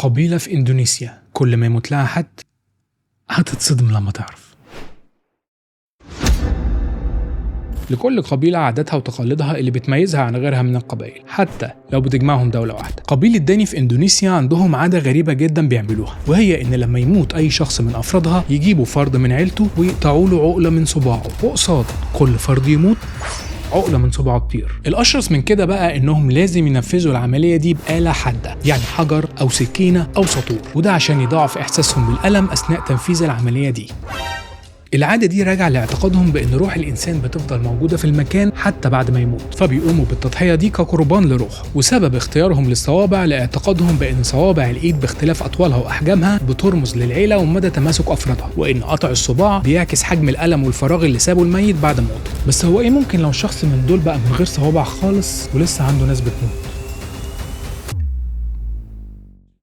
قبيلة في إندونيسيا كل ما يموت لها حد هتتصدم لما تعرف. لكل قبيلة عاداتها وتقاليدها اللي بتميزها عن غيرها من القبائل، حتى لو بتجمعهم دولة واحدة. قبيلة داني في إندونيسيا عندهم عادة غريبة جدا بيعملوها، وهي إن لما يموت أي شخص من أفرادها يجيبوا فرد من عيلته ويقطعوا له عقلة من صباعه، وقصاد كل فرد يموت عقلة من صباعه تطير. الأشرس من كده بقى إنهم لازم ينفذوا العملية دي بآلة حادة، يعني حجر أو سكينة أو سطور، وده عشان يضاعف إحساسهم بالألم أثناء تنفيذ العملية دي. العادة دي راجعة لاعتقادهم بأن روح الإنسان بتفضل موجودة في المكان حتى بعد ما يموت، فبيقوموا بالتضحية دي كقربان لروحه. وسبب اختيارهم للصوابع لاعتقادهم بأن صوابع الإيد باختلاف أطوالها وأحجامها بترمز للعيلة ومدى تماسك أفرادها، وأن قطع الصباع بيعكس حجم الألم والفراغ اللي سابه الميت بعد موته. بس هو إيه ممكن لو شخص من دول بقى من غير صوابع خالص ولسه عنده ناس بتموت؟